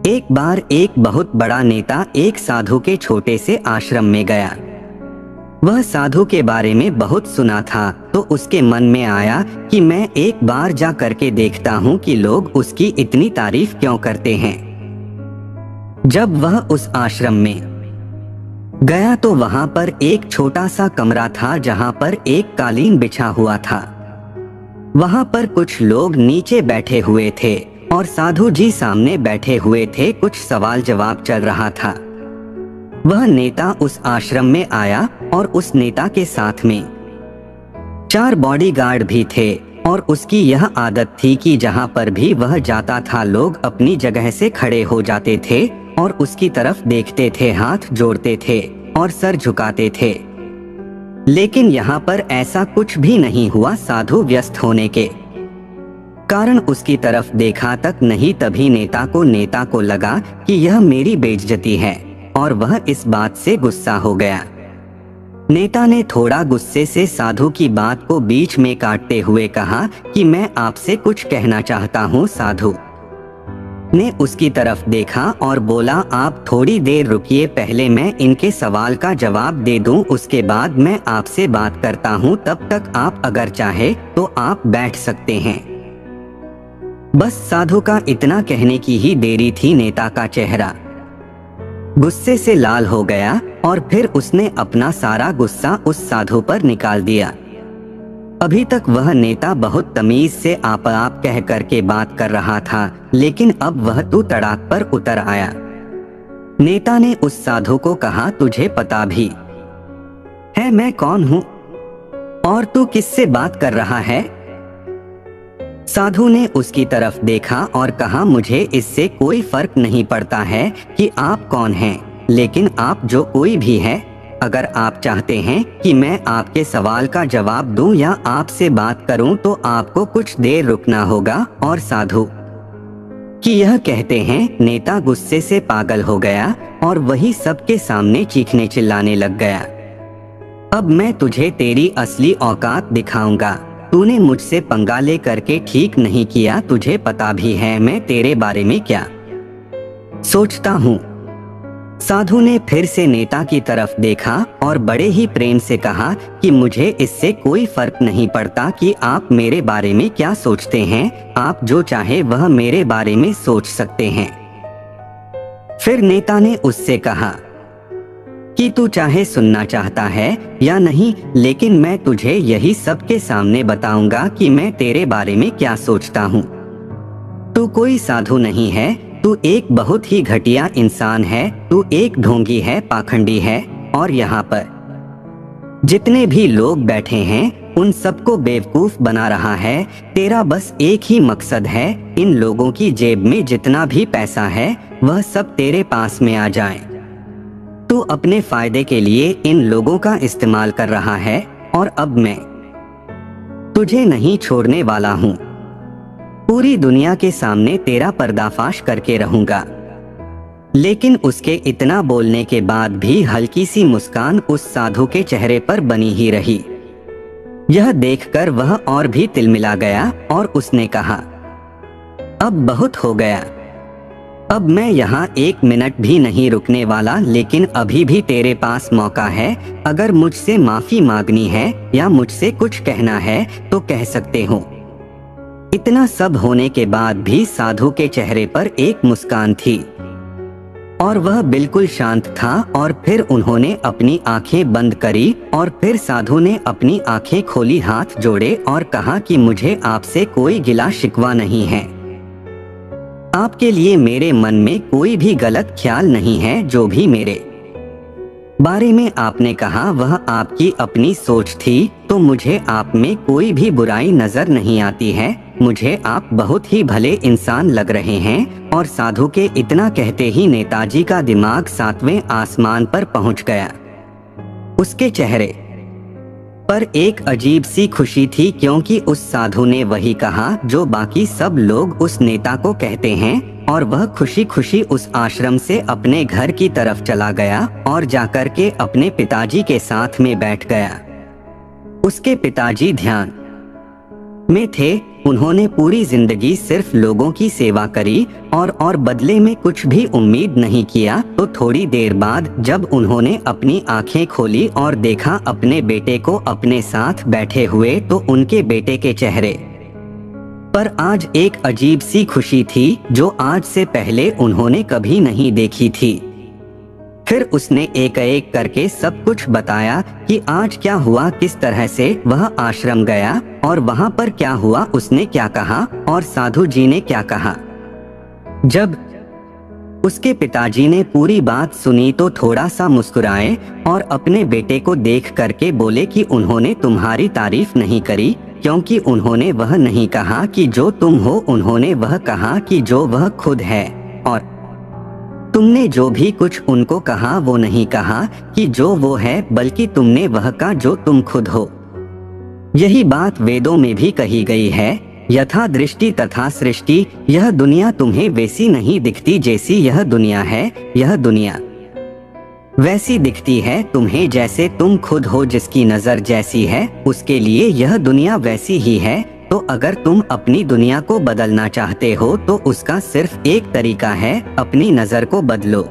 एक बार एक बहुत बड़ा नेता एक साधु के छोटे से आश्रम में गया। वह साधु के बारे में बहुत सुना था, तो उसके मन में आया कि मैं एक बार जा करके देखता हूँ कि लोग उसकी इतनी तारीफ क्यों करते हैं। जब वह उस आश्रम में गया तो वहां पर एक छोटा सा कमरा था जहां पर एक कालीन बिछा हुआ था। वहां पर कुछ लोग नीचे बैठे हुए थे और साधु जी सामने बैठे हुए थे। कुछ सवाल जवाब चल रहा था। वह नेता उस आश्रम में आया और उस नेता के साथ में 4 बॉडीगार्ड भी थे और उसकी यह आदत थी कि जहां पर भी वह जाता था लोग अपनी जगह से खड़े हो जाते थे और उसकी तरफ देखते थे, हाथ जोड़ते थे और सर झुकाते थे। लेकिन यहाँ पर ऐसा कुछ भी नहीं हुआ। साधु व्यस्त होने के कारण उसकी तरफ देखा तक नहीं। तभी नेता को लगा कि यह मेरी बेइज्जती है और वह इस बात से गुस्सा हो गया। नेता ने थोड़ा गुस्से से साधु की बात को बीच में काटते हुए कहा कि मैं आपसे कुछ कहना चाहता हूँ। साधु ने उसकी तरफ देखा और बोला, आप थोड़ी देर रुकिए, पहले मैं इनके सवाल का जवाब दे दूं, उसके बाद मैं आपसे बात करता हूं। तब तक आप अगर चाहे तो आप बैठ सकते हैं। बस साधु का इतना कहने की ही देरी थी। नेता का चेहरा गुस्से से लाल हो गया और फिर उसने अपना सारा गुस्सा उस साधु पर निकाल दिया। अभी तक वह नेता बहुत तमीज से आप कह करके बात कर रहा था, लेकिन अब वह तू तड़ाक पर उतर आया। नेता ने उस साधु को कहा, तुझे पता भी है मैं कौन हूँ और तू किससे बात कर रहा है? साधु ने उसकी तरफ देखा और कहा, मुझे इससे कोई फर्क नहीं पड़ता है कि आप कौन हैं, लेकिन आप जो कोई भी है, अगर आप चाहते हैं कि मैं आपके सवाल का जवाब दूं या आपसे बात करूं तो आपको कुछ देर रुकना होगा। और साधु कि यह कहते हैं नेता गुस्से से पागल हो गया और वही सबके सामने चीखने चिल्लाने लग गया। अब मैं तुझे तेरी असली औकात दिखाऊंगा। तूने मुझसे पंगा ले करके ठीक नहीं किया। तुझे पता भी है मैं तेरे बारे में क्या सोचता हूँ। साधु ने फिर से नेता की तरफ देखा और बड़े ही प्रेम से कहा कि मुझे इससे कोई फर्क नहीं पड़ता कि आप मेरे बारे में क्या सोचते हैं। आप जो चाहे वह मेरे बारे में सोच सकते हैं। फिर नेता ने उससे कहा कि तू चाहे सुनना चाहता है या नहीं, लेकिन मैं तुझे यही सबके सामने बताऊंगा कि मैं तेरे बारे में क्या सोचता हूँ। तू कोई साधु नहीं है, तू एक बहुत ही घटिया इंसान है। तू एक ढोंगी है, पाखंडी है और यहाँ पर जितने भी लोग बैठे हैं उन सबको बेवकूफ बना रहा है। तेरा बस एक ही मकसद है, इन लोगों की जेब में जितना भी पैसा है वह सब तेरे पास में आ जाए। तू अपने फायदे के लिए इन लोगों का इस्तेमाल कर रहा है और अब मैं तुझे नहीं छोड़ने वाला हूँ। पूरी दुनिया के सामने तेरा पर्दाफाश करके रहूंगा। लेकिन उसके इतना बोलने के बाद भी हल्की सी मुस्कान उस साधु के चेहरे पर बनी ही रही। यह देखकर वह और भी तिलमिला गया और उसने कहा, अब बहुत हो गया। अब मैं यहाँ 1 मिनट भी नहीं रुकने वाला, लेकिन अभी भी तेरे पास मौका है। अगर मुझसे माफी मांगनी है या मुझसे कुछ कहना है तो कह सकते हो। इतना सब होने के बाद भी साधु के चेहरे पर एक मुस्कान थी और वह बिल्कुल शांत था। और फिर उन्होंने अपनी आंखें बंद करी और फिर साधु ने अपनी आंखें खोली, हाथ जोड़े और कहा कि मुझे आपसे कोई गिला शिकवा नहीं है। आपके लिए मेरे मन में कोई भी गलत ख्याल नहीं है। जो भी मेरे बारे में आपने कहा वह आपकी अपनी सोच थी, तो मुझे आप में कोई भी बुराई नजर नहीं आती है। मुझे आप बहुत ही भले इंसान लग रहे हैं। और साधु के इतना कहते ही नेताजी का दिमाग 7वें आसमान पर पहुंच गया। उसके चेहरे पर एक अजीब सी खुशी थी, क्योंकि उस साधु ने वही कहा जो बाकी सब लोग उस नेता को कहते हैं। और वह खुशी खुशी उस आश्रम से अपने घर की तरफ चला गया और जाकर के अपने पिताजी के साथ में बैठ गया। उसके पिताजी ध्यान में थे उन्होंने पूरी जिंदगी सिर्फ लोगों की सेवा करी और बदले में कुछ भी उम्मीद नहीं किया, तो थोड़ी देर बाद जब उन्होंने अपनी आंखें खोली और देखा अपने बेटे को अपने साथ बैठे हुए, तो उनके बेटे के चेहरे पर आज एक अजीब सी खुशी थी जो आज से पहले उन्होंने कभी नहीं देखी थी। फिर उसने एक एक करके सब कुछ बताया कि आज क्या हुआ, किस तरह से वह आश्रम गया और वहां पर क्या हुआ, उसने क्या कहा और साधु जी ने क्या कहा। जब उसके पिताजी ने पूरी बात सुनी तो थोड़ा सा मुस्कुराए और अपने बेटे को देख करके बोले कि उन्होंने तुम्हारी तारीफ नहीं करी, क्योंकि उन्होंने वह नहीं कहा कि जो तुम हो, उन्होंने वह कहा कि जो वह खुद है, और तुमने जो भी कुछ उनको कहा वो नहीं कहा कि जो वो है, बल्कि तुमने वह कहा जो तुम खुद हो। यही बात वेदों में भी कही गई है, यथा दृष्टि तथा सृष्टि। यह दुनिया तुम्हें वैसी नहीं दिखती जैसी यह दुनिया है, यह दुनिया वैसी दिखती है तुम्हें जैसे तुम खुद हो। जिसकी नजर जैसी है उसके लिए यह दुनिया वैसी ही है। तो अगर तुम अपनी दुनिया को बदलना चाहते हो तो उसका सिर्फ एक तरीका है, अपनी नजर को बदलो।